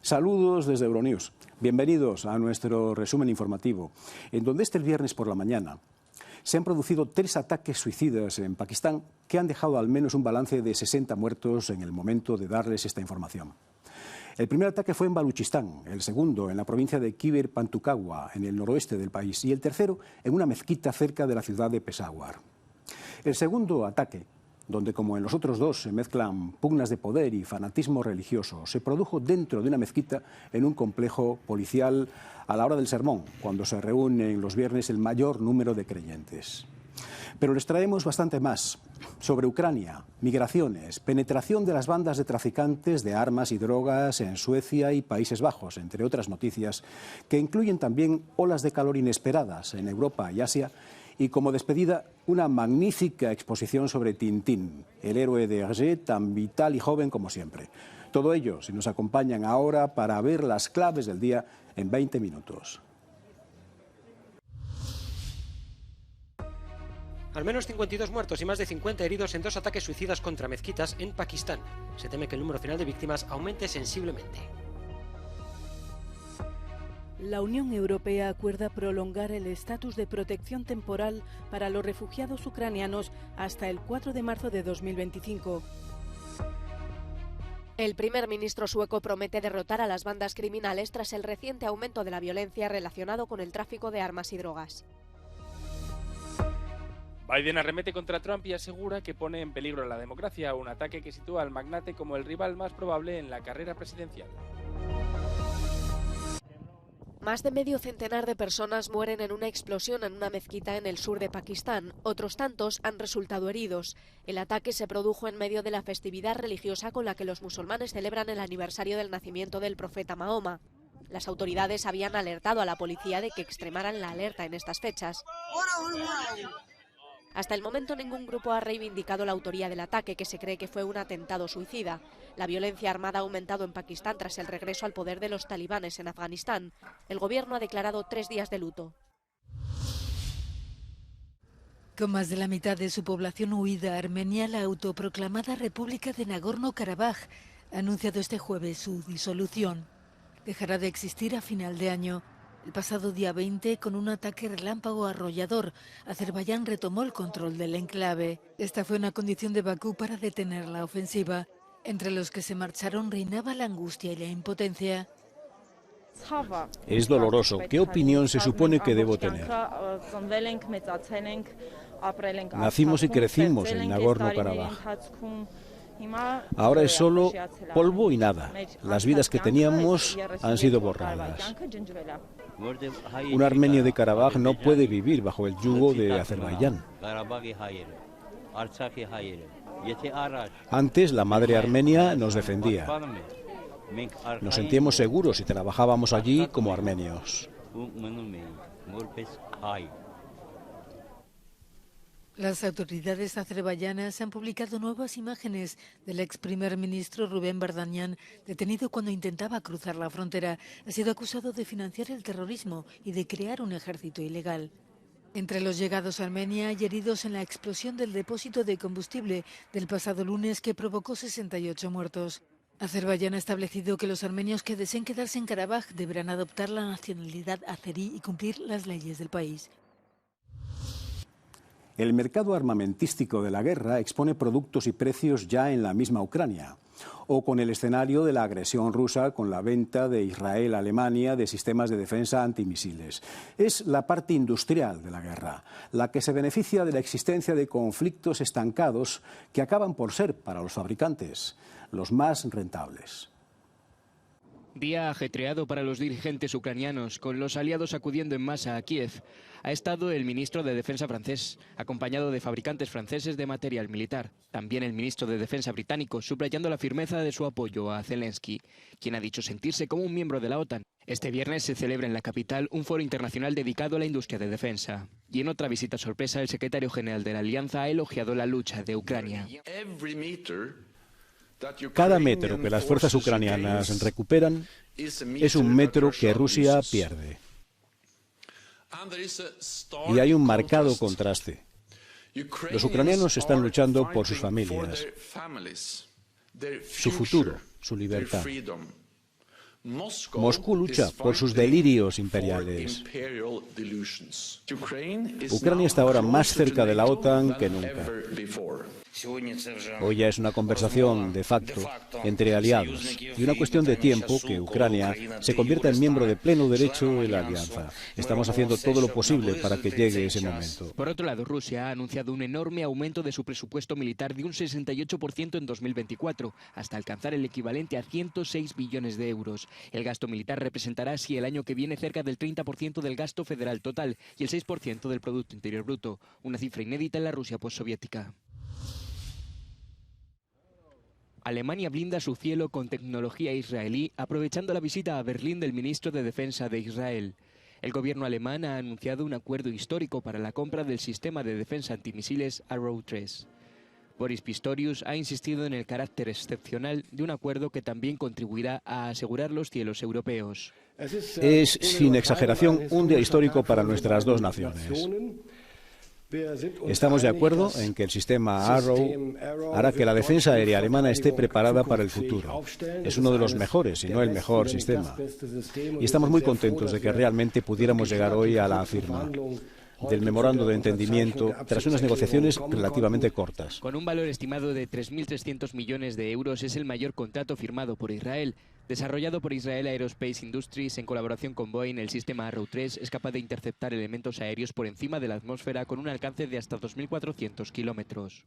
Saludos desde Euronews. Bienvenidos a nuestro resumen informativo, en donde este viernes por la mañana se han producido 3 ataques suicidas en Pakistán que han dejado al menos un balance de 60 muertos en el momento de darles esta información. El primer ataque fue en Baluchistán, el segundo en la provincia de Khyber Pakhtunkhwa, en el noroeste del país, y el tercero en una mezquita cerca de la ciudad de Peshawar. El segundo ataque, donde como en los otros dos se mezclan pugnas de poder y fanatismo religioso, se produjo dentro de una mezquita en un complejo policial a la hora del sermón, cuando se reúnen los viernes el mayor número de creyentes. Pero les traemos bastante más sobre Ucrania, migraciones, penetración de las bandas de traficantes de armas y drogas en Suecia y Países Bajos, entre otras noticias, que incluyen también olas de calor inesperadas en Europa y Asia, y como despedida, una magnífica exposición sobre Tintín, el héroe de Hergé, tan vital y joven como siempre. Todo ello, si nos acompañan ahora para ver las claves del día en 20 minutos. Al menos 52 muertos y más de 50 heridos en 2 ataques suicidas contra mezquitas en Pakistán. Se teme que el número final de víctimas aumente sensiblemente. La Unión Europea acuerda prolongar el estatus de protección temporal para los refugiados ucranianos hasta el 4 de marzo de 2025. El primer ministro sueco promete derrotar a las bandas criminales tras el reciente aumento de la violencia relacionado con el tráfico de armas y drogas. Biden arremete contra Trump y asegura que pone en peligro la democracia, un ataque que sitúa al magnate como el rival más probable en la carrera presidencial. Más de medio centenar de personas mueren en una explosión en una mezquita en el sur de Pakistán. Otros tantos han resultado heridos. El ataque se produjo en medio de la festividad religiosa con la que los musulmanes celebran el aniversario del nacimiento del profeta Mahoma. Las autoridades habían alertado a la policía de que extremaran la alerta en estas fechas. Hasta el momento ningún grupo ha reivindicado la autoría del ataque, que se cree que fue un atentado suicida. La violencia armada ha aumentado en Pakistán tras el regreso al poder de los talibanes en Afganistán. El gobierno ha declarado 3 días de luto. Con más de la mitad de su población huida a Armenia, la autoproclamada República de Nagorno-Karabaj ha anunciado este jueves su disolución. Dejará de existir a final de año. El pasado día 20, con un ataque relámpago arrollador, Azerbaiyán retomó el control del enclave. Esta fue una condición de Bakú para detener la ofensiva. Entre los que se marcharon reinaba la angustia y la impotencia. Es doloroso. ¿Qué opinión se supone que debo tener? Nacimos y crecimos en Nagorno-Karabaj. Ahora es solo polvo y nada. Las vidas que teníamos han sido borradas. Un armenio de Karabaj no puede vivir bajo el yugo de Azerbaiyán. Antes la madre armenia nos defendía. Nos sentíamos seguros y trabajábamos allí como armenios. Las autoridades azerbaiyanas han publicado nuevas imágenes del ex primer ministro Rubén Vardanyan, detenido cuando intentaba cruzar la frontera. Ha sido acusado de financiar el terrorismo y de crear un ejército ilegal. Entre los llegados a Armenia hay heridos en la explosión del depósito de combustible del pasado lunes que provocó 68 muertos. Azerbaiyán ha establecido que los armenios que deseen quedarse en Karabaj deberán adoptar la nacionalidad azerí y cumplir las leyes del país. El mercado armamentístico de la guerra expone productos y precios ya en la misma Ucrania, o con el escenario de la agresión rusa con la venta de Israel a Alemania de sistemas de defensa antimisiles. Es la parte industrial de la guerra, la que se beneficia de la existencia de conflictos estancados que acaban por ser, para los fabricantes, los más rentables. Día ajetreado para los dirigentes ucranianos, con los aliados acudiendo en masa a Kiev. Ha estado el ministro de Defensa francés, acompañado de fabricantes franceses de material militar. También el ministro de Defensa británico, subrayando la firmeza de su apoyo a Zelensky, quien ha dicho sentirse como un miembro de la OTAN. Este viernes se celebra en la capital un foro internacional dedicado a la industria de defensa. Y en otra visita sorpresa, el secretario general de la Alianza ha elogiado la lucha de Ucrania. Cada metro que las fuerzas ucranianas recuperan es un metro que Rusia pierde. Y hay un marcado contraste. Los ucranianos están luchando por sus familias, su futuro, su libertad. Moscú lucha por sus delirios imperiales. Ucrania está ahora más cerca de la OTAN que nunca. Hoy ya es una conversación de facto entre aliados y una cuestión de tiempo que Ucrania se convierta en miembro de pleno derecho de la alianza. Estamos haciendo todo lo posible para que llegue ese momento. Por otro lado, Rusia ha anunciado un enorme aumento de su presupuesto militar de un 68% en 2024, hasta alcanzar el equivalente a 106 billones de euros. El gasto militar representará así el año que viene cerca del 30% del gasto federal total y el 6% del Producto Interior Bruto, una cifra inédita en la Rusia postsoviética. Alemania blinda su cielo con tecnología israelí, aprovechando la visita a Berlín del ministro de Defensa de Israel. El gobierno alemán ha anunciado un acuerdo histórico para la compra del sistema de defensa antimisiles Arrow 3. Boris Pistorius ha insistido en el carácter excepcional de un acuerdo que también contribuirá a asegurar los cielos europeos. Es, sin exageración, un día histórico para nuestras dos naciones. Estamos de acuerdo en que el sistema Arrow hará que la defensa aérea alemana esté preparada para el futuro. Es uno de los mejores, si no el mejor sistema. Y estamos muy contentos de que realmente pudiéramos llegar hoy a la firma del memorando de entendimiento tras unas negociaciones relativamente cortas. Con un valor estimado de 3.300 millones de euros, es el mayor contrato firmado por Israel. Desarrollado por Israel Aerospace Industries en colaboración con Boeing, el sistema Arrow 3 es capaz de interceptar elementos aéreos por encima de la atmósfera con un alcance de hasta 2.400 kilómetros.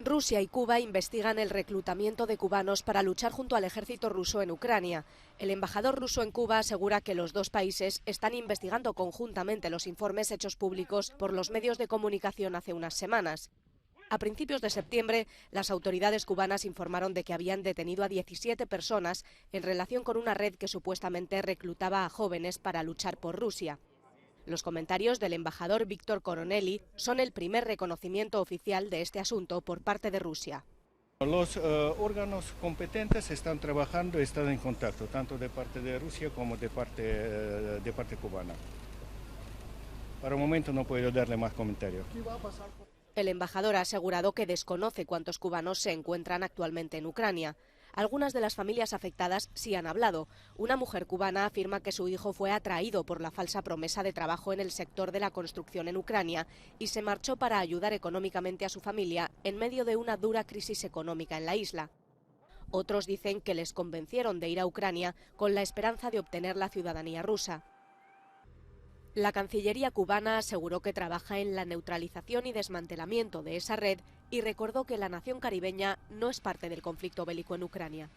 Rusia y Cuba investigan el reclutamiento de cubanos para luchar junto al ejército ruso en Ucrania. El embajador ruso en Cuba asegura que los dos países están investigando conjuntamente los informes hechos públicos por los medios de comunicación hace unas semanas. A principios de septiembre, las autoridades cubanas informaron de que habían detenido a 17 personas en relación con una red que supuestamente reclutaba a jóvenes para luchar por Rusia. Los comentarios del embajador Víctor Coronelli son el primer reconocimiento oficial de este asunto por parte de Rusia. Los órganos competentes están trabajando, están en contacto, tanto de parte de Rusia como de parte cubana. Para el momento no puedo darle más comentarios. El embajador ha asegurado que desconoce cuántos cubanos se encuentran actualmente en Ucrania. Algunas de las familias afectadas sí han hablado. Una mujer cubana afirma que su hijo fue atraído por la falsa promesa de trabajo en el sector de la construcción en Ucrania y se marchó para ayudar económicamente a su familia en medio de una dura crisis económica en la isla. Otros dicen que les convencieron de ir a Ucrania con la esperanza de obtener la ciudadanía rusa. La Cancillería cubana aseguró que trabaja en la neutralización y desmantelamiento de esa red y recordó que la nación caribeña no es parte del conflicto bélico en Ucrania.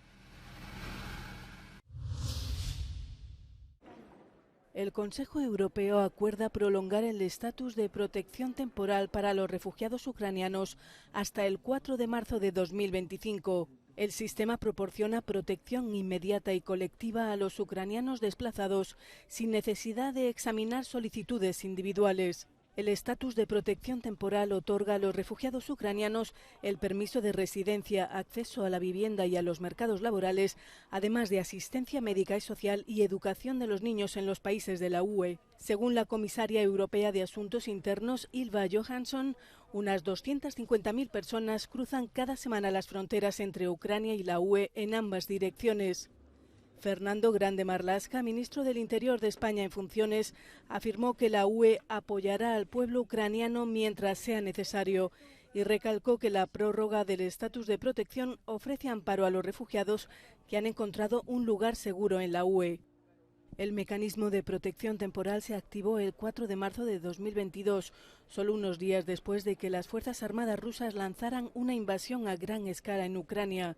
El Consejo Europeo acuerda prolongar el estatus de protección temporal para los refugiados ucranianos hasta el 4 de marzo de 2025. El sistema proporciona protección inmediata y colectiva a los ucranianos desplazados sin necesidad de examinar solicitudes individuales. El estatus de protección temporal otorga a los refugiados ucranianos el permiso de residencia, acceso a la vivienda y a los mercados laborales, además de asistencia médica y social y educación de los niños en los países de la UE. Según la comisaria europea de Asuntos Internos, Ylva Johansson, unas 250.000 personas cruzan cada semana las fronteras entre Ucrania y la UE en ambas direcciones. Fernando Grande Marlaska, ministro del Interior de España en funciones, afirmó que la UE apoyará al pueblo ucraniano mientras sea necesario y recalcó que la prórroga del estatus de protección ofrece amparo a los refugiados que han encontrado un lugar seguro en la UE. El mecanismo de protección temporal se activó el 4 de marzo de 2022, solo unos días después de que las Fuerzas Armadas rusas lanzaran una invasión a gran escala en Ucrania.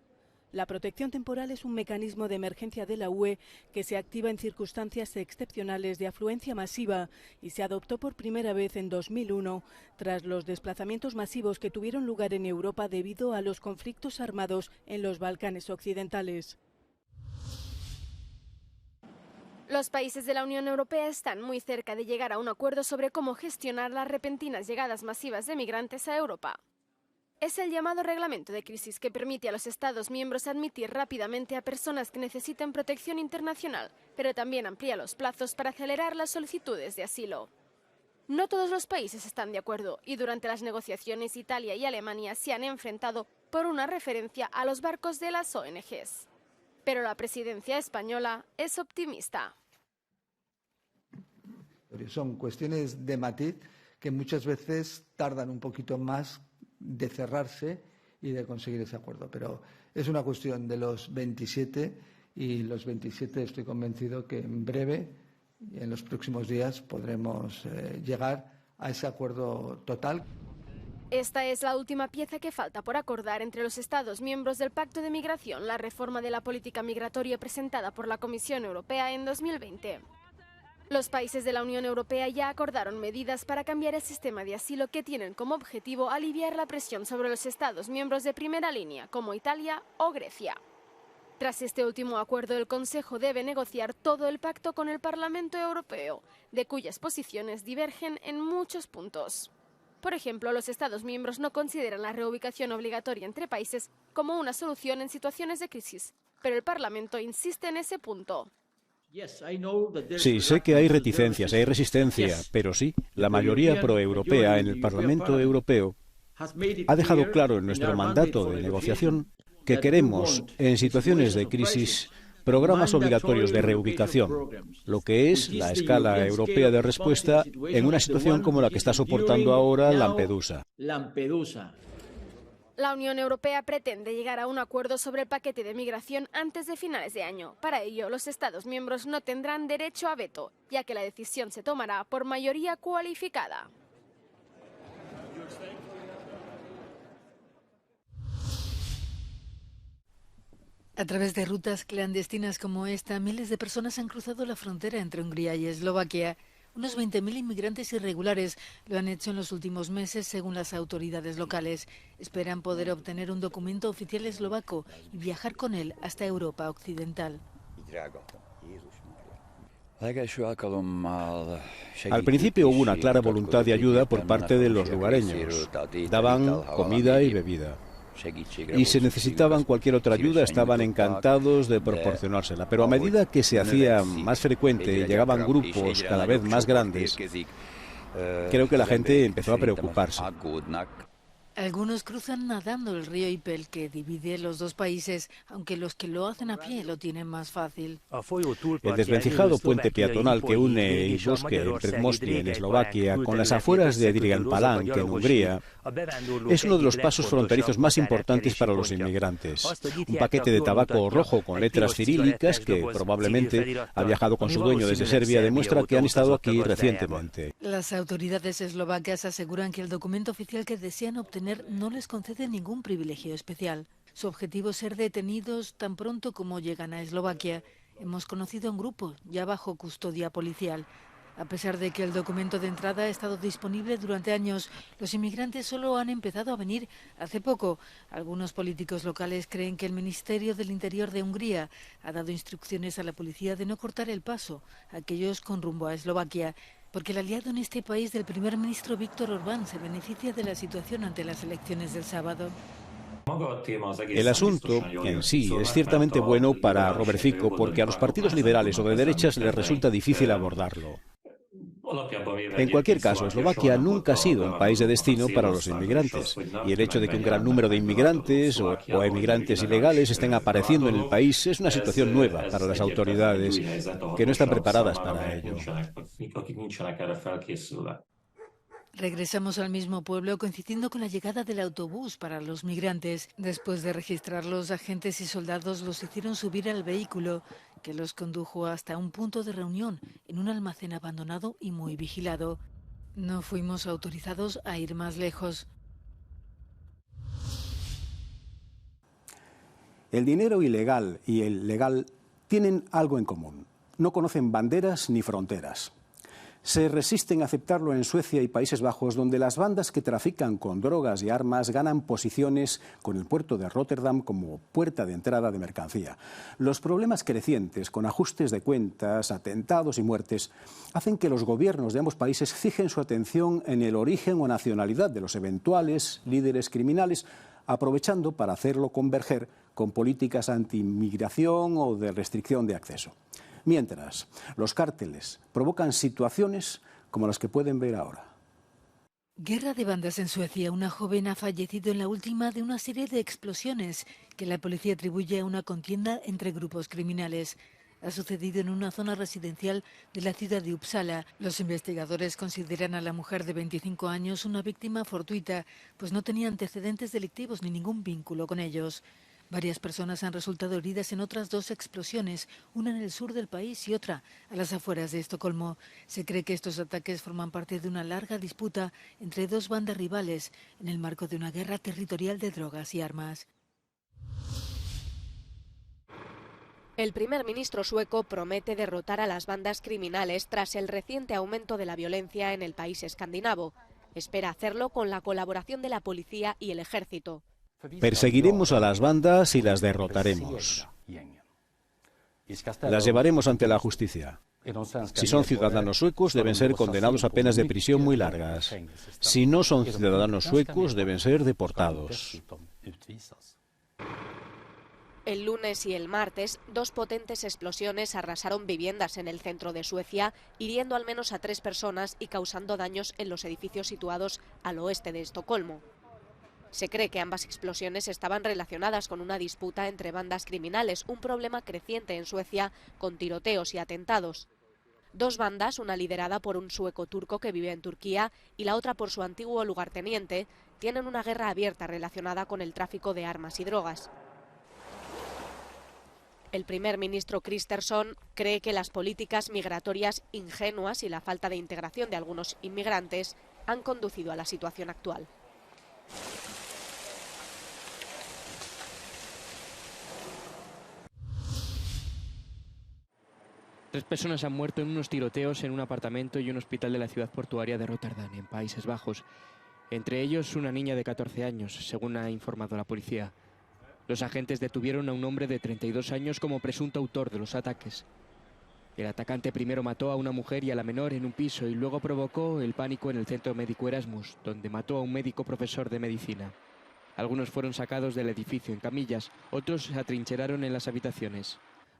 La protección temporal es un mecanismo de emergencia de la UE que se activa en circunstancias excepcionales de afluencia masiva y se adoptó por primera vez en 2001 tras los desplazamientos masivos que tuvieron lugar en Europa debido a los conflictos armados en los Balcanes occidentales. Los países de la Unión Europea están muy cerca de llegar a un acuerdo sobre cómo gestionar las repentinas llegadas masivas de migrantes a Europa. Es el llamado reglamento de crisis que permite a los Estados miembros admitir rápidamente a personas que necesiten protección internacional, pero también amplía los plazos para acelerar las solicitudes de asilo. No todos los países están de acuerdo y durante las negociaciones Italia y Alemania se han enfrentado por una referencia a los barcos de las ONGs. Pero la presidencia española es optimista. Son cuestiones de matiz que muchas veces tardan un poquito más de cerrarse y de conseguir ese acuerdo. Pero es una cuestión de los 27 y los 27 estoy convencido que en breve, en los próximos días, podremos llegar a ese acuerdo total. Esta es la última pieza que falta por acordar entre los Estados miembros del Pacto de Migración, la reforma de la política migratoria presentada por la Comisión Europea en 2020. Los países de la Unión Europea ya acordaron medidas para cambiar el sistema de asilo que tienen como objetivo aliviar la presión sobre los Estados miembros de primera línea, como Italia o Grecia. Tras este último acuerdo, el Consejo debe negociar todo el pacto con el Parlamento Europeo, de cuyas posiciones divergen en muchos puntos. Por ejemplo, los Estados miembros no consideran la reubicación obligatoria entre países como una solución en situaciones de crisis, pero el Parlamento insiste en ese punto. Sí, sé que hay reticencias, hay resistencia, pero sí, la mayoría proeuropea en el Parlamento Europeo ha dejado claro en nuestro mandato de negociación que queremos, en situaciones de crisis, programas obligatorios de reubicación, lo que es la escala europea de respuesta en una situación como la que está soportando ahora Lampedusa. La Unión Europea pretende llegar a un acuerdo sobre el paquete de migración antes de finales de año. Para ello, los Estados miembros no tendrán derecho a veto, ya que la decisión se tomará por mayoría cualificada. A través de rutas clandestinas como esta, miles de personas han cruzado la frontera entre Hungría y Eslovaquia. Unos 20.000 inmigrantes irregulares lo han hecho en los últimos meses, según las autoridades locales. Esperan poder obtener un documento oficial eslovaco y viajar con él hasta Europa occidental. Al principio hubo una clara voluntad de ayuda por parte de los lugareños. Daban comida y bebida. Y si necesitaban cualquier otra ayuda, estaban encantados de proporcionársela. Pero a medida que se hacía más frecuente y llegaban grupos cada vez más grandes, creo que la gente empezó a preocuparse. Algunos cruzan nadando el río Ipel, que divide los dos países, aunque los que lo hacen a pie lo tienen más fácil. El desvencijado puente peatonal que une el bosque en Predmostí, en Eslovaquia, con las afueras de Dirigánpalank, en Hungría, es uno de los pasos fronterizos más importantes para los inmigrantes. Un paquete de tabaco rojo con letras cirílicas, que probablemente ha viajado con su dueño desde Serbia, demuestra que han estado aquí recientemente. Las autoridades eslovacas aseguran que el documento oficial que desean obtener no les concede ningún privilegio especial. Su objetivo es ser detenidos tan pronto como llegan a Eslovaquia. Hemos conocido a un grupo ya bajo custodia policial. A pesar de que el documento de entrada ha estado disponible durante años, los inmigrantes solo han empezado a venir hace poco. Algunos políticos locales creen que el Ministerio del Interior de Hungría ha dado instrucciones a la policía de no cortar el paso a aquellos con rumbo a Eslovaquia, porque el aliado en este país del primer ministro Viktor Orbán se beneficia de la situación ante las elecciones del sábado. El asunto en sí es ciertamente bueno para Robert Fico, porque a los partidos liberales o de derechas les resulta difícil abordarlo. En cualquier caso, Eslovaquia nunca ha sido un país de destino para los inmigrantes, y el hecho de que un gran número de inmigrantes o emigrantes ilegales estén apareciendo en el país es una situación nueva para las autoridades, que no están preparadas para ello. Regresamos al mismo pueblo coincidiendo con la llegada del autobús para los migrantes. Después de registrarlos, agentes y soldados los hicieron subir al vehículo, que los condujo hasta un punto de reunión en un almacén abandonado y muy vigilado. No fuimos autorizados a ir más lejos. El dinero ilegal y el legal tienen algo en común. No conocen banderas ni fronteras. Se resisten a aceptarlo en Suecia y Países Bajos, donde las bandas que trafican con drogas y armas ganan posiciones con el puerto de Róterdam como puerta de entrada de mercancía. Los problemas crecientes, con ajustes de cuentas, atentados y muertes, hacen que los gobiernos de ambos países fijen su atención en el origen o nacionalidad de los eventuales líderes criminales, aprovechando para hacerlo converger con políticas anti-inmigración o de restricción de acceso. Mientras, los cárteles provocan situaciones como las que pueden ver ahora. Guerra de bandas en Suecia. Una joven ha fallecido en la última de una serie de explosiones que la policía atribuye a una contienda entre grupos criminales. Ha sucedido en una zona residencial de la ciudad de Uppsala. Los investigadores consideran a la mujer de 25 años una víctima fortuita, pues no tenía antecedentes delictivos ni ningún vínculo con ellos. Varias personas han resultado heridas en otras 2 explosiones, una en el sur del país y otra a las afueras de Estocolmo. Se cree que estos ataques forman parte de una larga disputa entre 2 bandas rivales en el marco de una guerra territorial de drogas y armas. El primer ministro sueco promete derrotar a las bandas criminales tras el reciente aumento de la violencia en el país escandinavo. Espera hacerlo con la colaboración de la policía y el ejército. Perseguiremos a las bandas y las derrotaremos. Las llevaremos ante la justicia. Si son ciudadanos suecos, deben ser condenados a penas de prisión muy largas. Si no son ciudadanos suecos, deben ser deportados. El lunes y el martes, 2 potentes explosiones arrasaron viviendas en el centro de Suecia, hiriendo al menos a 3 personas y causando daños en los edificios situados al oeste de Estocolmo. Se cree que ambas explosiones estaban relacionadas con una disputa entre bandas criminales, un problema creciente en Suecia con tiroteos y atentados. 2 bandas, una liderada por un sueco turco que vive en Turquía y la otra por su antiguo lugarteniente, tienen una guerra abierta relacionada con el tráfico de armas y drogas. El primer ministro Kristersson cree que las políticas migratorias ingenuas y la falta de integración de algunos inmigrantes han conducido a la situación actual. Tres personas han muerto en unos tiroteos en un apartamento y un hospital de la ciudad portuaria de Rotterdam, en Países Bajos. Entre ellos, una niña de 14 años, según ha informado la policía. Los agentes detuvieron a un hombre de 32 años como presunto autor de los ataques. El atacante primero mató a una mujer y a la menor en un piso y luego provocó el pánico en el centro médico Erasmus, donde mató a un médico profesor de medicina. Algunos fueron sacados del edificio en camillas, otros se atrincheraron en las habitaciones.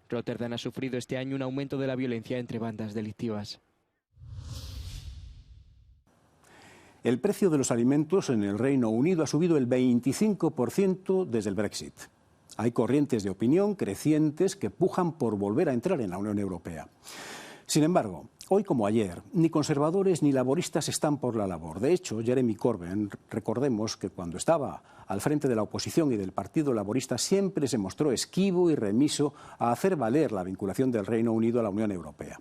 Rotterdam ha sufrido este año un aumento de la violencia entre bandas delictivas. El precio de los alimentos en el Reino Unido ha subido el 25% desde el Brexit. Hay corrientes de opinión crecientes que pujan por volver a entrar en la Unión Europea. Sin embargo, hoy como ayer, ni conservadores ni laboristas están por la labor. De hecho, Jeremy Corbyn, recordemos que cuando estaba al frente de la oposición y del Partido Laborista siempre se mostró esquivo y remiso a hacer valer la vinculación del Reino Unido a la Unión Europea.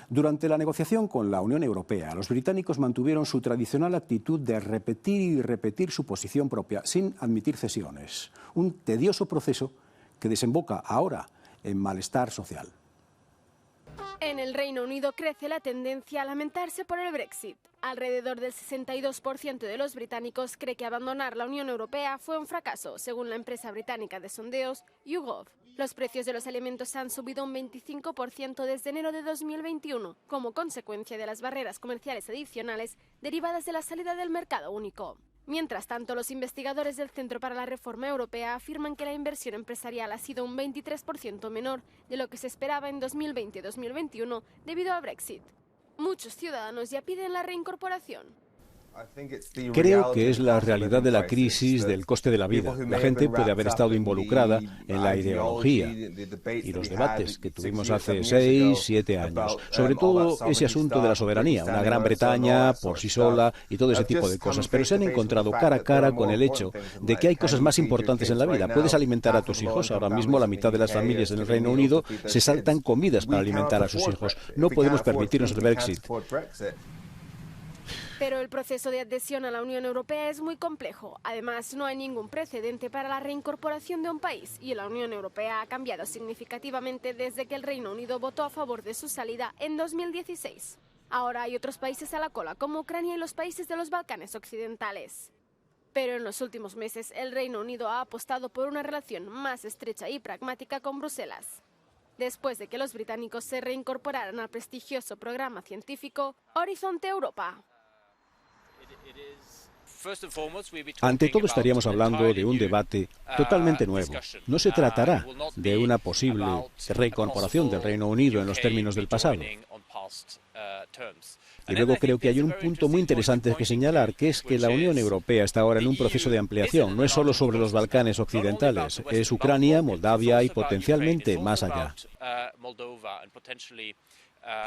Durante la negociación con la Unión Europea, los británicos mantuvieron su tradicional actitud de repetir y repetir su posición propia, sin admitir cesiones. Un tedioso proceso que desemboca ahora en malestar social. En el Reino Unido crece la tendencia a lamentarse por el Brexit. Alrededor del 62% de los británicos cree que abandonar la Unión Europea fue un fracaso, según la empresa británica de sondeos YouGov. Los precios de los alimentos han subido un 25% desde enero de 2021, como consecuencia de las barreras comerciales adicionales derivadas de la salida del mercado único. Mientras tanto, los investigadores del Centro para la Reforma Europea afirman que la inversión empresarial ha sido un 23% menor de lo que se esperaba en 2020-2021 debido al Brexit. Muchos ciudadanos ya piden la reincorporación. Creo que es la realidad de la crisis del coste de la vida. La gente puede haber estado involucrada en la ideología y los debates que tuvimos hace 6, 7 años. Sobre todo ese asunto de la soberanía, una Gran Bretaña por sí sola y todo ese tipo de cosas. Pero se han encontrado cara a cara con el hecho de que hay cosas más importantes en la vida. Puedes alimentar a tus hijos. Ahora mismo la mitad de las familias en el Reino Unido se saltan comidas para alimentar a sus hijos. No podemos permitirnos el Brexit. Pero el proceso de adhesión a la Unión Europea es muy complejo. Además, no hay ningún precedente para la reincorporación de un país y la Unión Europea ha cambiado significativamente desde que el Reino Unido votó a favor de su salida en 2016. Ahora hay otros países a la cola, como Ucrania y los países de los Balcanes occidentales. Pero en los últimos meses, el Reino Unido ha apostado por una relación más estrecha y pragmática con Bruselas. Después de que los británicos se reincorporaran al prestigioso programa científico Horizonte Europa. Ante todo estaríamos hablando de un debate totalmente nuevo. No se tratará de una posible reincorporación del Reino Unido en los términos del pasado. Y luego creo que hay un punto muy interesante que señalar, que es que la Unión Europea está ahora en un proceso de ampliación. No es solo sobre los Balcanes occidentales, es Ucrania, Moldavia y potencialmente más allá.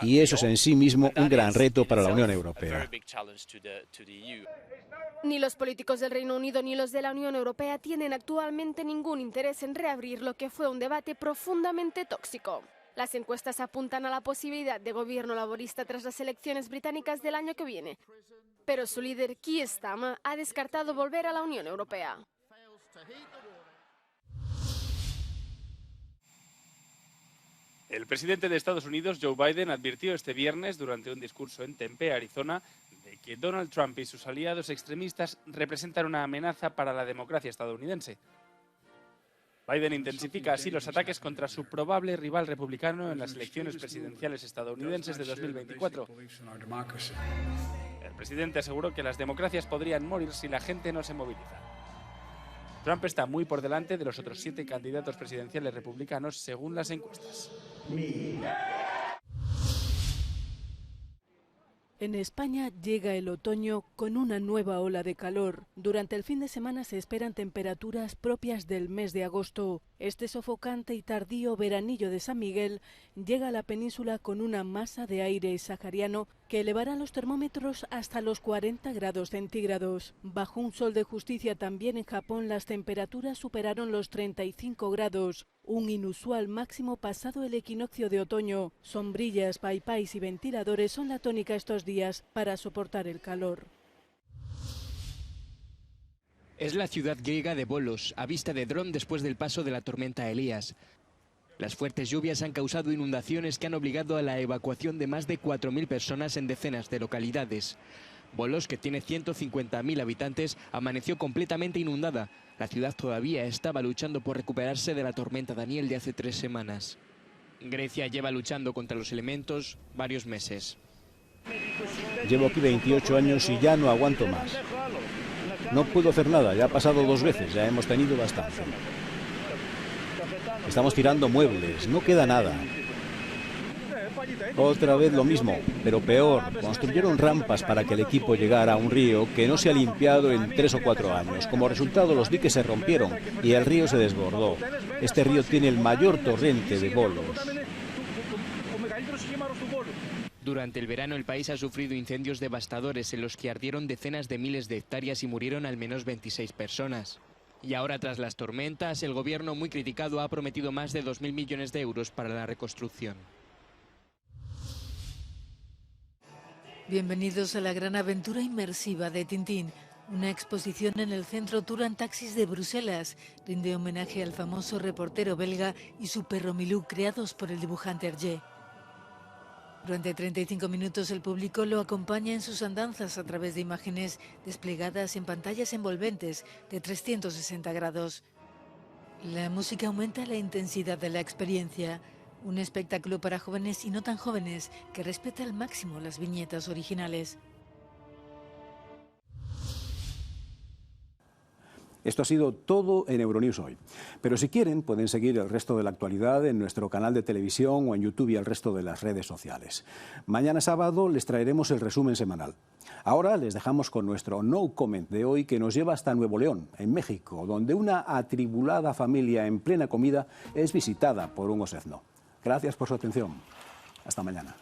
Y eso es en sí mismo un gran reto para la Unión Europea. Ni los políticos del Reino Unido ni los de la Unión Europea tienen actualmente ningún interés en reabrir lo que fue un debate profundamente tóxico. Las encuestas apuntan a la posibilidad de gobierno laborista tras las elecciones británicas del año que viene. Pero su líder, Keir Starmer, ha descartado volver a la Unión Europea. El presidente de Estados Unidos, Joe Biden, advirtió este viernes durante un discurso en Tempe, Arizona, de que Donald Trump y sus aliados extremistas representan una amenaza para la democracia estadounidense. Biden intensifica así los ataques contra su probable rival republicano en las elecciones presidenciales estadounidenses de 2024. El presidente aseguró que las democracias podrían morir si la gente no se moviliza. Trump está muy por delante de los otros 7 candidatos presidenciales republicanos según las encuestas. En España llega el otoño con una nueva ola de calor. Durante el fin de semana se esperan temperaturas propias del mes de agosto. Este sofocante y tardío veranillo de San Miguel llega a la península con una masa de aire sahariano que elevará los termómetros hasta los 40 grados centígrados. Bajo un sol de justicia también en Japón las temperaturas superaron los 35 grados. Un inusual máximo pasado el equinoccio de otoño. Sombrillas, paipais y ventiladores son la tónica estos días para soportar el calor. Es la ciudad griega de Volos, a vista de dron después del paso de la tormenta Elías. Las fuertes lluvias han causado inundaciones que han obligado a la evacuación de más de 4.000 personas en decenas de localidades. Volos, que tiene 150.000 habitantes, amaneció completamente inundada. La ciudad todavía estaba luchando por recuperarse de la tormenta Daniel de hace 3 semanas. Grecia lleva luchando contra los elementos varios meses. Llevo aquí 28 años y ya no aguanto más. No puedo hacer nada, ya ha pasado 2 veces, ya hemos tenido bastante. Estamos tirando muebles, no queda nada. Otra vez lo mismo, pero peor. Construyeron rampas para que el equipo llegara a un río que no se ha limpiado en 3 o 4 años. Como resultado, los diques se rompieron y el río se desbordó. Este río tiene el mayor torrente de Volos. Durante el verano el país ha sufrido incendios devastadores en los que ardieron decenas de miles de hectáreas y murieron al menos 26 personas. Y ahora, tras las tormentas, el gobierno, muy criticado, ha prometido más de 2.000 millones de euros para la reconstrucción. Bienvenidos a la gran aventura inmersiva de Tintín. Una exposición en el Centro Tour and Taxis de Bruselas rinde homenaje al famoso reportero belga y su perro Milou, creados por el dibujante Hergé. Durante 35 minutos el público lo acompaña en sus andanzas a través de imágenes desplegadas en pantallas envolventes de 360 grados. La música aumenta la intensidad de la experiencia. Un espectáculo para jóvenes y no tan jóvenes que respeta al máximo las viñetas originales. Esto ha sido todo en Euronews hoy. Pero si quieren, pueden seguir el resto de la actualidad en nuestro canal de televisión o en YouTube y el resto de las redes sociales. Mañana sábado les traeremos el resumen semanal. Ahora les dejamos con nuestro No Comment de hoy, que nos lleva hasta Nuevo León, en México, donde una atribulada familia en plena comida es visitada por un osezno. Gracias por su atención. Hasta mañana.